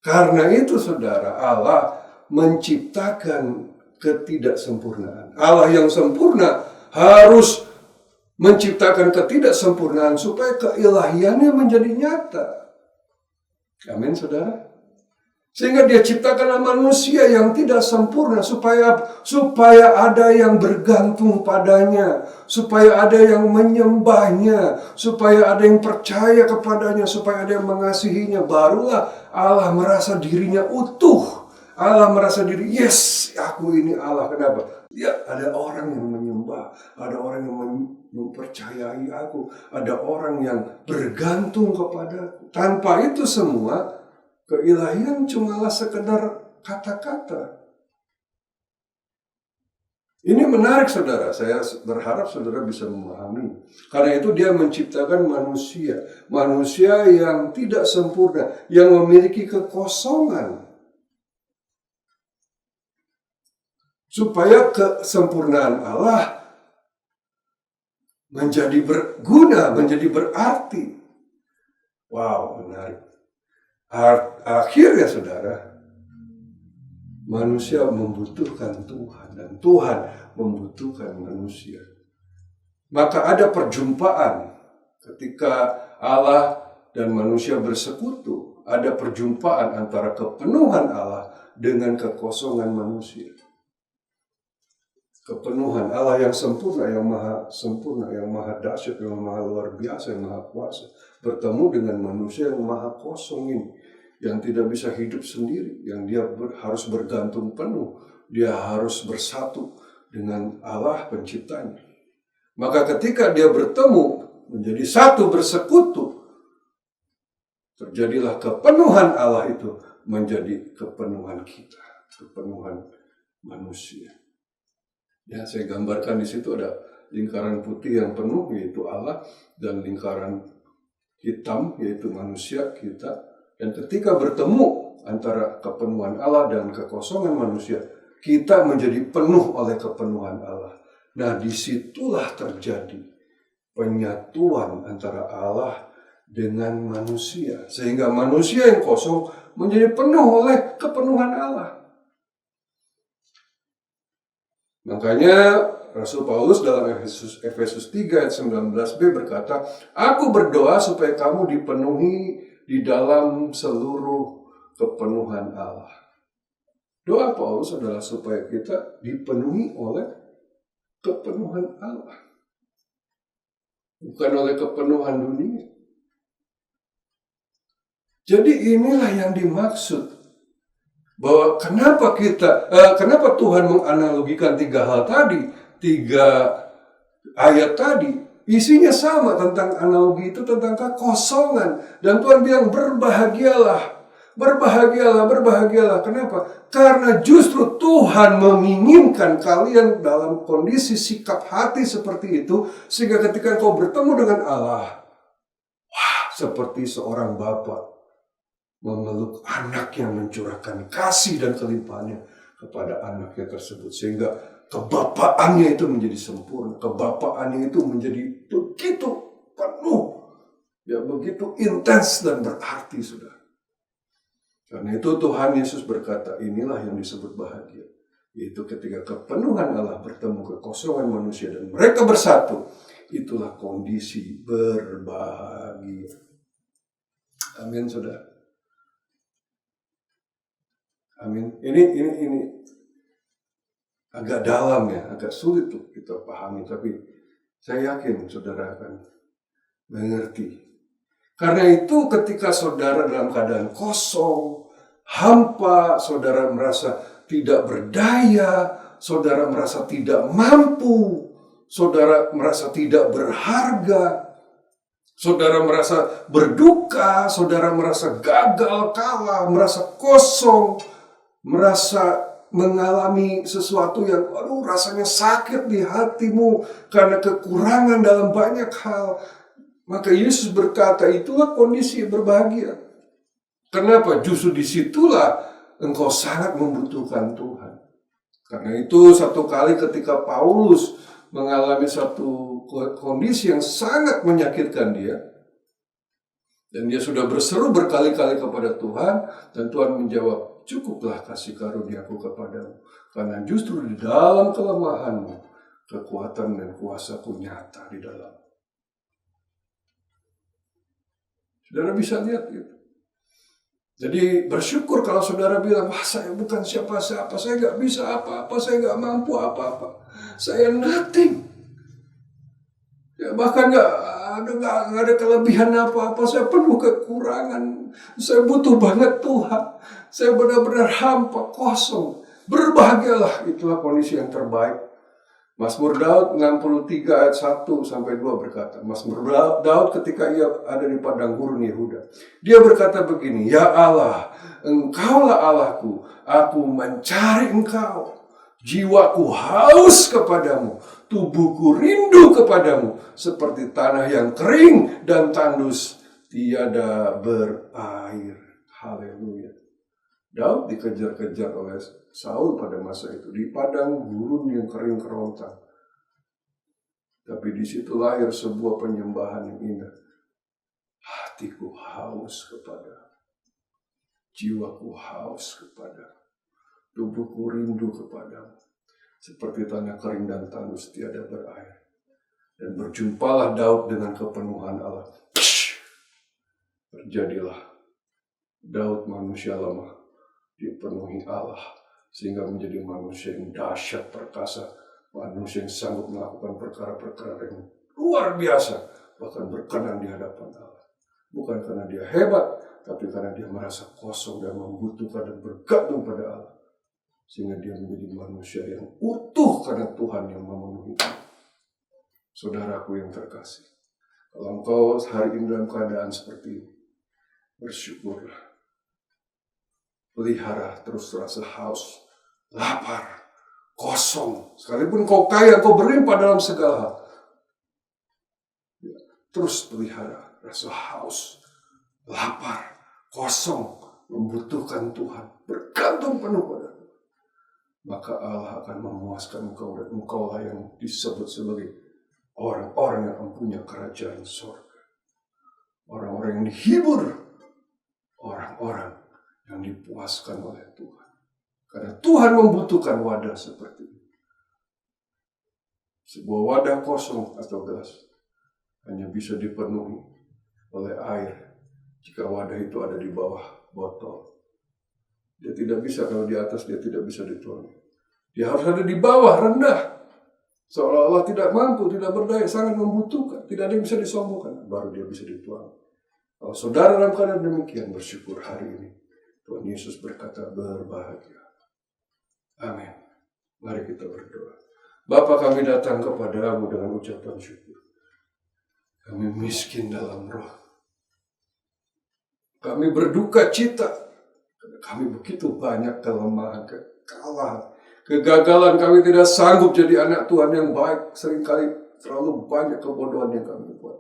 Karena itu saudara, Allah menciptakan ketidaksempurnaan. Allah yang sempurna harus menciptakan ketidaksempurnaan supaya keilahiannya menjadi nyata. Amin, saudara. Sehingga dia ciptakanlah manusia yang tidak sempurna supaya ada yang bergantung padanya, supaya ada yang menyembahnya, supaya ada yang percaya kepadanya, supaya ada yang mengasihinya. Barulah Allah merasa dirinya utuh. Allah merasa diri, yes, aku ini Allah. Kenapa? Ya, ada orang yang menyembah, ada orang yang mempercayai aku, ada orang yang bergantung kepadaku. Tanpa itu semua, keilahian cumalah sekedar kata-kata. Ini menarik, saudara. Saya berharap saudara bisa memahami. Karena itu dia menciptakan manusia. Manusia yang tidak sempurna, yang memiliki kekosongan. Supaya kesempurnaan Allah menjadi berguna, menjadi berarti. Wow, menarik. Akhirnya saudara, manusia membutuhkan Tuhan dan Tuhan membutuhkan manusia. Maka ada perjumpaan ketika Allah dan manusia bersekutu. Ada perjumpaan antara kepenuhan Allah dengan kekosongan manusia. Kepenuhan Allah yang sempurna, yang maha sempurna, yang maha dahsyat, yang maha luar biasa, yang maha kuasa, bertemu dengan manusia yang maha kosong ini, yang tidak bisa hidup sendiri, yang dia harus bergantung penuh, dia harus bersatu dengan Allah penciptanya. Maka ketika dia bertemu, menjadi satu, bersekutu, terjadilah kepenuhan Allah itu menjadi kepenuhan kita, kepenuhan manusia. Ya, saya gambarkan di situ ada lingkaran putih yang penuh, yaitu Allah, dan lingkaran hitam, yaitu manusia kita. Dan ketika bertemu antara kepenuhan Allah dan kekosongan manusia, kita menjadi penuh oleh kepenuhan Allah. Nah, disitulah terjadi penyatuan antara Allah dengan manusia. Sehingga manusia yang kosong menjadi penuh oleh kepenuhan Allah. Makanya Rasul Paulus dalam Efesus 3 ayat 19b berkata, aku berdoa supaya kamu dipenuhi di dalam seluruh kepenuhan Allah. Doa Paulus adalah supaya kita dipenuhi oleh kepenuhan Allah. Bukan oleh kepenuhan dunia. Jadi inilah yang dimaksud. Bahwa kenapa Tuhan menganalogikan 3 hal tadi, 3 ayat tadi, isinya sama tentang analogi itu tentang kekosongan. Dan Tuhan bilang berbahagialah, berbahagialah, berbahagialah. Kenapa? Karena justru Tuhan menginginkan kalian dalam kondisi sikap hati seperti itu, sehingga ketika kau bertemu dengan Allah, wah, seperti seorang bapa memeluk anak yang mencurahkan kasih dan kelimpahannya kepada anaknya tersebut. Sehingga kebapaannya itu menjadi sempurna. Kebapaannya itu menjadi begitu penuh. Ya, begitu intens dan berarti, saudara. Karena itu Tuhan Yesus berkata, inilah yang disebut bahagia. Yaitu ketika kepenuhan Allah bertemu kekosongan manusia dan mereka bersatu. Itulah kondisi berbahagia. Amin, saudara. Amin. Ini agak dalam ya, agak sulit untuk kita pahami, tapi saya yakin saudara akan mengerti. Karena itu ketika saudara dalam keadaan kosong, hampa, saudara merasa tidak berdaya, saudara merasa tidak mampu, saudara merasa tidak berharga, saudara merasa berduka, saudara merasa gagal, kalah, merasa kosong, merasa mengalami sesuatu yang rasanya sakit di hatimu karena kekurangan dalam banyak hal, maka Yesus berkata itulah kondisi berbahagia. Kenapa? Justru disitulah engkau sangat membutuhkan Tuhan. Karena itu satu kali ketika Paulus mengalami satu kondisi yang sangat menyakitkan dia, dan dia sudah berseru berkali-kali kepada Tuhan, dan Tuhan menjawab, cukuplah kasih karuniaku kepadamu, karena justru di dalam kelemahanmu, kekuatan dan kuasaku nyata di dalam. Saudara bisa lihat itu. Jadi bersyukur kalau saudara bilang, wah saya bukan siapa-siapa, saya gak bisa apa-apa, saya gak mampu apa-apa, saya nothing. Ya, bahkan gak ada kelebihan apa-apa, saya penuh kekurangan, saya butuh banget Tuhan, saya benar-benar hampa, kosong. Berbahagialah, itulah kondisi yang terbaik. Mazmur Daud 63 ayat 1 sampai 2 berkata, Mazmur Daud ketika ia ada di padang gurun Yehuda, dia berkata begini, ya Allah, Engkaulah Allahku, aku mencari Engkau. Jiwaku haus kepadamu, tubuhku rindu kepadamu, seperti tanah yang kering dan tandus, tiada berair. Haleluya. Daud dikejar-kejar oleh Saul pada masa itu di padang gurun yang kering kerontang. Tapi di situ lahir sebuah penyembahan yang indah. Hatiku haus kepada, jiwaku haus kepada, tubuhku rindu kepadamu, seperti tanah kering dan tandus tiada berair. Dan berjumpalah Daud dengan kepenuhan Allah. Terjadilah Daud manusia lemah dipenuhi Allah, sehingga menjadi manusia yang dahsyat perkasa, manusia yang sanggup melakukan perkara-perkara yang luar biasa, bahkan berkenan di hadapan Allah. Bukan karena dia hebat, tapi karena dia merasa kosong dan membutuhkan dan bergantung pada Allah, sehingga dia menjadi manusia yang utuh karena Tuhan yang memenuhi. Saudaraku yang terkasih, kalau engkau hari ini dalam keadaan seperti ini, bersyukurlah. Pelihara terus rasa haus, lapar, kosong. Sekalipun kau kaya, kau berlimpah dalam segala hal. Terus pelihara rasa haus, lapar, kosong, membutuhkan Tuhan, bergantung penuh pada Tuhan. Maka Allah akan memuaskan engkau, dan engkaulah yang disebut sebagai orang-orang yang mempunyai kerajaan surga. Orang-orang yang dihibur, orang-orang yang dipuaskan oleh Tuhan. Karena Tuhan membutuhkan wadah seperti ini. Sebuah wadah kosong atau gelas hanya bisa dipenuhi oleh air jika wadah itu ada di bawah botol. Dia tidak bisa, kalau di atas dia tidak bisa dituang. Dia harus ada di bawah, rendah. Seolah-olah tidak mampu, tidak berdaya, sangat membutuhkan. Tidak ada yang bisa disombongkan, baru dia bisa dituang. Kalau saudara dalam keadaan demikian, bersyukur hari ini. Tuhan Yesus berkata berbahagia. Amin. Mari kita berdoa. Bapa, kami datang kepadamu dengan ucapan syukur. Kami miskin dalam roh. Kami berduka cita. Kami begitu banyak kelemahan, kekalahan, kegagalan. Kami tidak sanggup jadi anak Tuhan yang baik. Seringkali terlalu banyak kebodohan yang kami buat.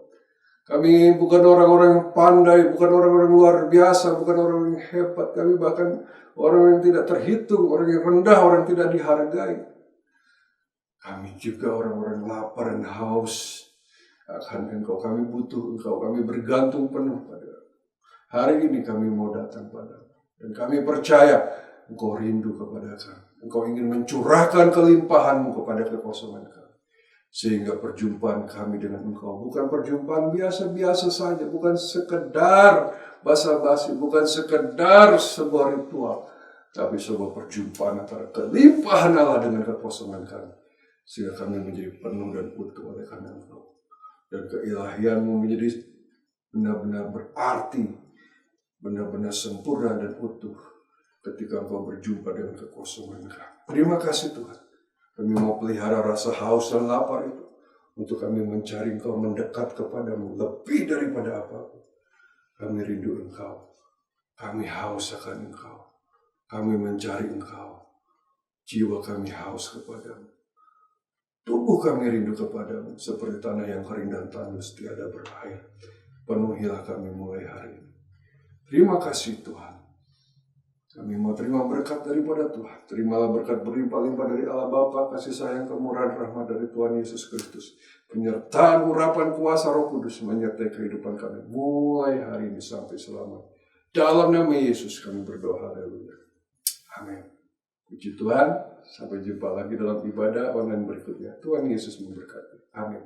Kami bukan orang-orang yang pandai, bukan orang-orang luar biasa, bukan orang yang hebat. Kami bahkan orang yang tidak terhitung, orang yang rendah, orang yang tidak dihargai. Kami juga orang-orang lapar dan haus akan Engkau. Kami butuh Engkau, kami bergantung penuh pada. Hari ini kami mau datang padamu. Dan kami percaya Engkau rindu kepada kami. Engkau ingin mencurahkan kelimpahan-Mu kepada kekosongan kami. Sehingga perjumpaan kami dengan Engkau bukan perjumpaan biasa-biasa saja, bukan sekedar basa-basi, bukan sekedar sebuah ritual, tapi sebuah perjumpaan antara kelimpahan Allah dengan kekosongan kami. Sehingga kami menjadi penuh dan utuh oleh karena Engkau. Dan keilahian-Mu menjadi benar-benar berarti, benar-benar sempurna dan utuh ketika Engkau berjumpa dengan kekosongan kami. Terima kasih Tuhan. Kami mau pelihara rasa haus dan lapar itu untuk kami mencari Engkau, mendekat kepadamu lebih daripada apapun. Kami rindu Engkau. Kami haus akan Engkau. Kami mencari Engkau. Jiwa kami haus kepadamu. Tubuh kami rindu kepadamu, seperti tanah yang kering dan tandus tiada berair. Penuhilah kami mulai hari ini. Terima kasih Tuhan. Kami mau terima berkat daripada Tuhan. Terimalah berkat berlimpah-limpah dari Allah Bapa, kasih sayang, kemurahan, rahmat dari Tuhan Yesus Kristus. Penyertaan, urapan, kuasa Roh Kudus menyertai kehidupan kami mulai hari ini sampai selamanya. Dalam nama Yesus kami berdoa, haleluya. Amin. Puji Tuhan, sampai jumpa lagi dalam ibadah online berikutnya. Tuhan Yesus memberkati. Amin.